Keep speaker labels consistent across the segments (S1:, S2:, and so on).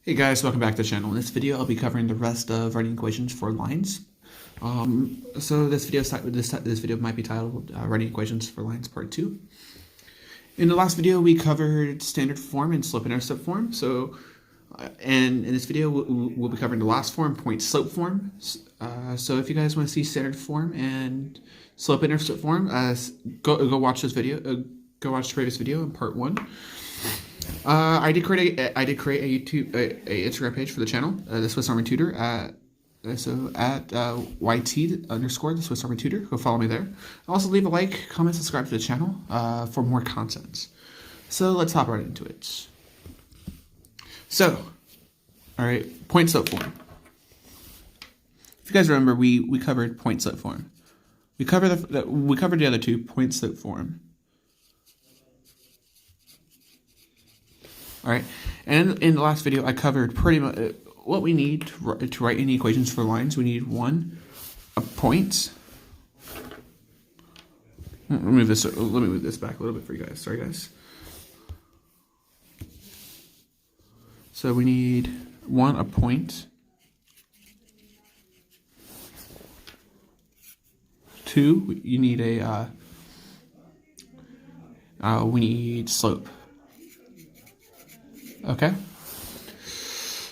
S1: Hey guys, welcome back to the channel. In this video, I'll be covering the rest of writing equations for lines. So this video might be titled Writing Equations for Lines Part 2. In the last video, we covered standard form and slope-intercept form. And in this video, we'll be covering the last form, point-slope form. So if you guys want to see standard form and slope-intercept form, go watch this video. Go watch the previous video in Part 1. I did create a Instagram page for the channel, the Swiss Army Tutor, at YT underscore the Swiss Army Tutor. Go follow me there. Also leave a like, comment, subscribe to the channel for more content. So let's hop right into it. So, all right, point-slope form. If you guys remember, we covered point-slope form. We covered the other two, point-slope form. All right, and in the last video, I covered pretty much what we need to write any equations for lines. We need a point. Let me move this back a little bit for you guys. Sorry, guys. So we need a point. 2, you need we need slope. Okay.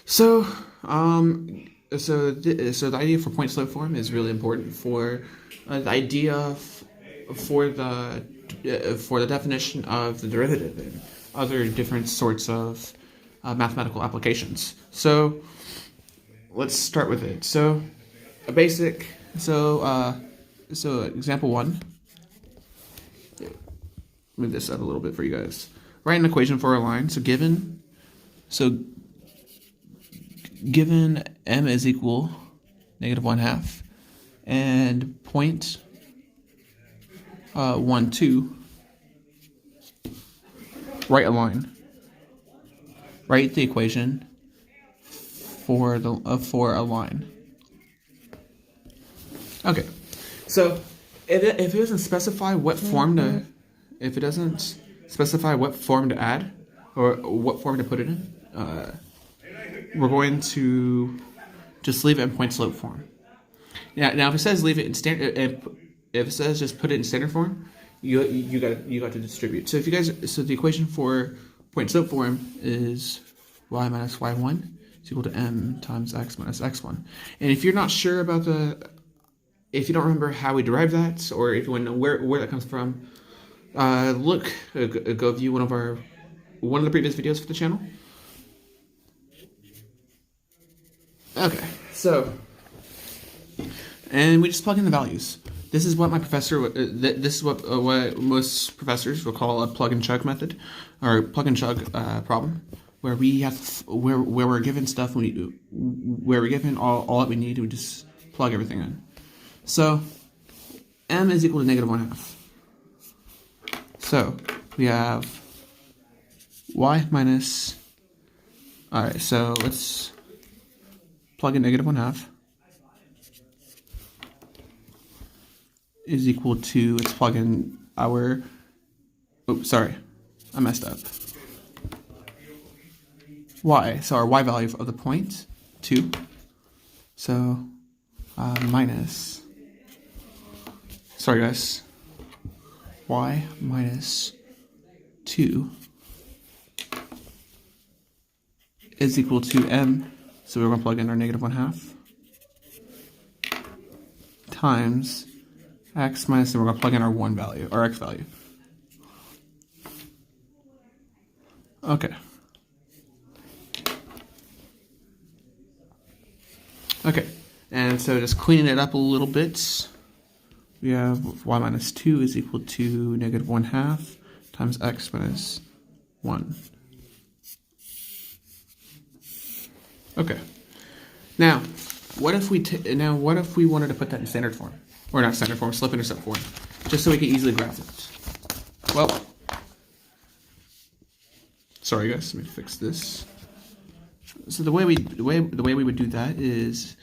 S1: So the idea for point slope form is really important for the idea for the definition of the derivative and other different sorts of mathematical applications. So let's start with it. So example 1. Move this up a little bit for you guys. Write an equation for a line. Given m is equal -1/2 and point 1, 2, write a line. Write the equation for a line. Okay, so if it doesn't specify what form to add or what form to put it in, we're going to just leave it in point slope form. Now, if it says leave it in standard, if it says just put it in standard form, you got to distribute. So the equation for point slope form is y minus y1 is equal to m times x minus x1. And if you're not sure about if you don't remember how we derived that, or if you want to know where that comes from, go view one of the previous videos for the channel. Okay, and we just plug in the values. This is what this is what most professors will call a plug and chug method, or plug and chug problem, where we're given stuff, where we're given all that we need, we just plug everything in. So m is equal to -1/2. So we have y minus. All right, so let's plug in -1/2 is equal to, let's plug in our, sorry, I messed up. Y, so our y value of the point, 2. So minus, sorry guys, y minus 2 is equal to m. So we're going to plug in our -1/2 times x minus, and we're going to plug in our 1 value, or x value. Okay. Okay, and so just cleaning it up a little bit, we have y minus 2 is equal to -1/2 times x minus 1. Okay. Now, what if we wanted to put that in standard form, or not standard form, slope-intercept form, just so we can easily graph it? Well, sorry guys, let me fix this. So the way we would do that is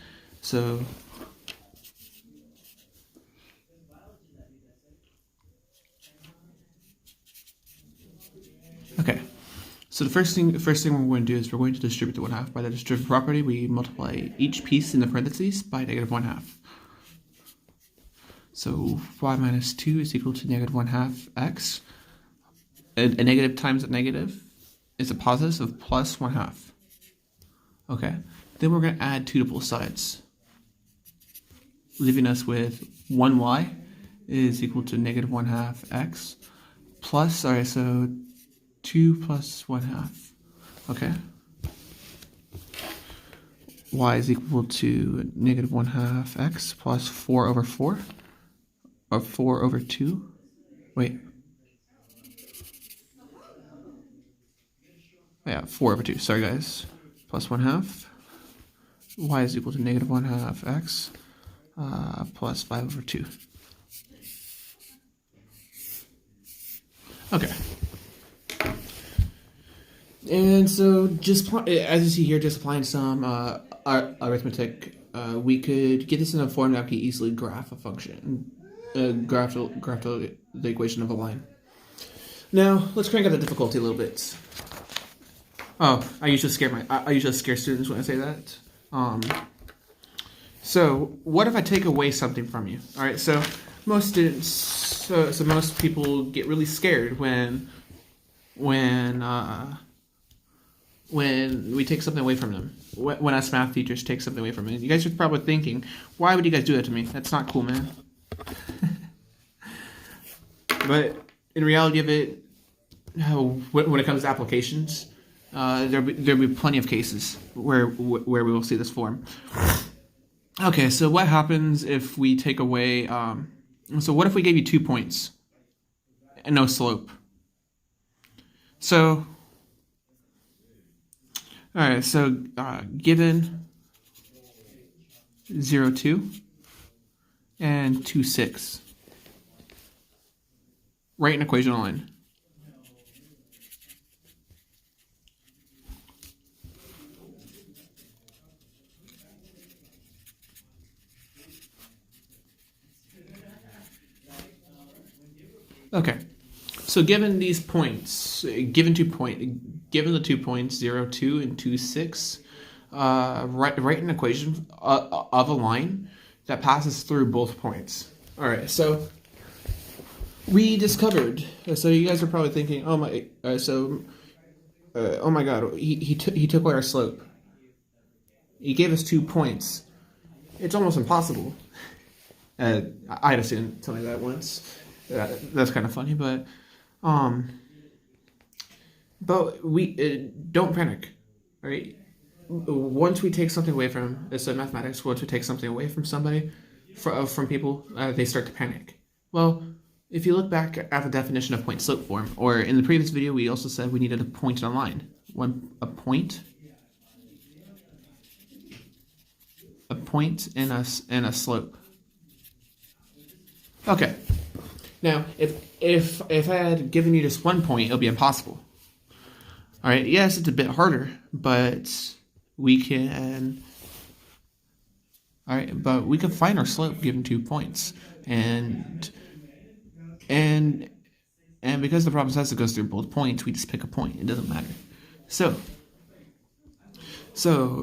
S1: So the first thing we're going to do is we're going to distribute the 1/2 by the distributive property. We multiply each piece in the parentheses by negative 1/2. So y minus 2 is equal to negative 1/2 x. A negative times a negative is a positive of plus 1/2. Okay. Then we're going to add 2 to both sides, leaving us with 1y is equal to negative 1/2 x plus, alright, so 2 plus 1/2. Okay. Y is equal to negative 1/2 x plus 4 over 4, or 4 over 2. Wait. Yeah, 4 over 2. Sorry, guys. Plus 1/2. Y is equal to negative 1/2 x plus 5 over 2. Okay. And so, just as you see here, just applying some arithmetic, we could get this in a form that we could easily graph a function, graph the equation of a line. Now, let's crank up the difficulty a little bit. Oh, I usually scare students when I say that. So what if I take away something from you? All right, so most students, so most people get really scared when we take something away from them. When us math teachers take something away from them. You guys are probably thinking, why would you guys do that to me? That's not cool, man. But in reality of it, when it comes to applications, there'll be plenty of cases where we will see this form. Okay, so what happens if we take away? So what if we gave you 2 points and no slope? So, all right. So given 0, 2 and 2, 6, write an equation line. Okay, so given these points, given the 2 points, 0, 2, and 2, 6, write an equation of a line that passes through both points. All right, so we discovered. So you guys are probably thinking, oh my, oh my God, he took away our slope. He gave us 2 points. It's almost impossible. I had a student tell me that once. That's kind of funny, but we don't panic, right? Once we take something away from, so mathematics, once we take something away from somebody, from people, they start to panic. Well, if you look back at the definition of point-slope form, or in the previous video, we also said we needed a point and a line. A point and a slope. Okay. Now, if I had given you just 1 point, it would be impossible. All right. Yes, it's a bit harder, but we can. All right, but we can find our slope given 2 points, and because the problem says it goes through both points, we just pick a point. It doesn't matter. So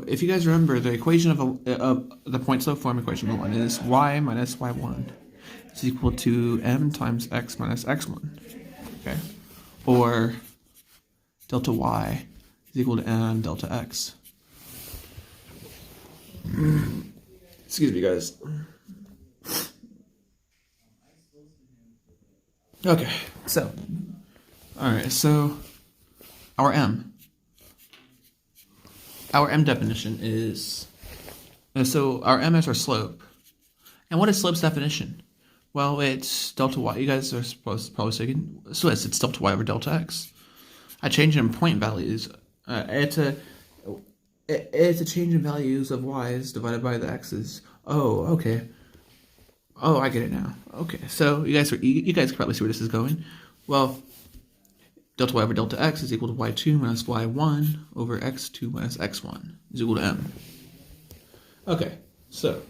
S1: if you guys remember, the equation of the point slope form equation of one is y minus y1 is equal to m times x minus x1. Okay, or delta y is equal to m delta x. Excuse me, guys. Okay, so, all right, so our m definition is, so our m is our slope. And what is slope's definition? Well, it's delta y. You guys are probably saying, so it's delta y over delta x. I change in point values. It's a change in values of y's divided by the x's. Oh, okay. Oh, I get it now. Okay, so you guys can probably see where this is going. Well, delta y over delta x is equal to y2 minus y1 over x2 minus x1 is equal to m. Okay, so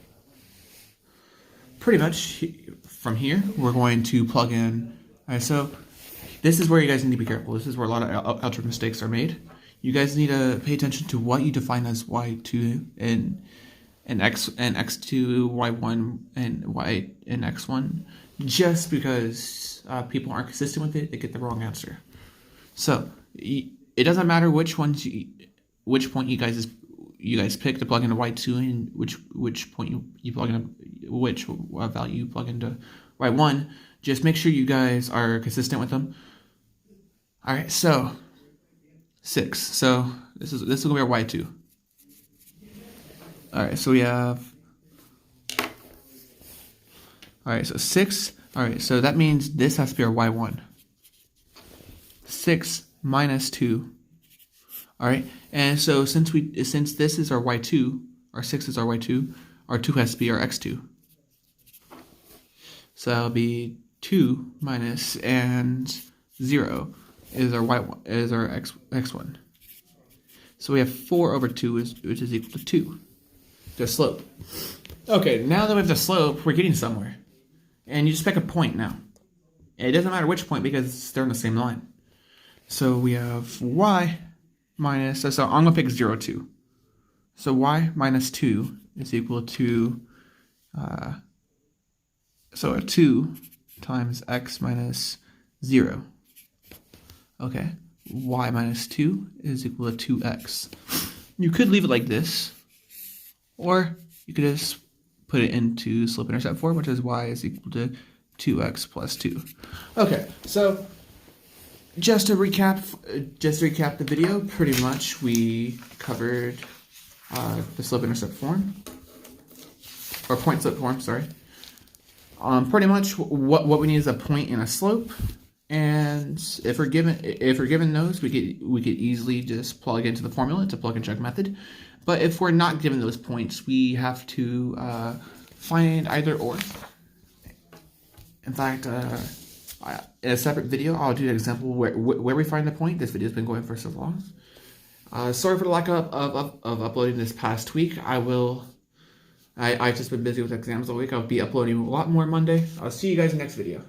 S1: pretty much from here we're going to plug in. All right, so This is where you guys need to be careful. This is where a lot of algebra mistakes are made. You guys need to pay attention to what you define as y2 and x2, y1 and y and x1. Just because people aren't consistent with it, they get the wrong answer. So it doesn't matter which point you guys pick to plug into y2 and which point you plug in, which value you plug into y1. Just make sure you guys are consistent with them. All right, so 6. So this is going to be our y2. All right, so we have. All right, so 6. All right, so that means this has to be our y1. 6 minus 2. All right, and so since this is our y2, our 6 is our y2, our 2 has to be our x2. So that'll be 2 minus and 0 is our y1 is our x1. So we have 4 over 2 which is equal to 2. The slope. Okay, now that we have the slope, we're getting somewhere. And you just pick a point now. It doesn't matter which point because they're on the same line. So we have y minus, so I'm going to pick 0, 2. So y minus 2 is equal to, so a 2 times x minus 0. Okay, y minus 2 is equal to 2x. You could leave it like this, or you could just put it into slope-intercept form, which is y is equal to 2x plus 2. Okay, so just to recap the video, pretty much we covered the slope-intercept form, or point-slope form, sorry. Pretty much what we need is a point and a slope, and if we're given those, we could easily just plug into the formula. It's a plug and check method. But if we're not given those points, we have to find either or. In fact, in a separate video, I'll do an example where we find the point. This video's been going for so long. Sorry for the lack of uploading this past week. I've just been busy with exams all week. I'll be uploading a lot more Monday. I'll see you guys in the next video.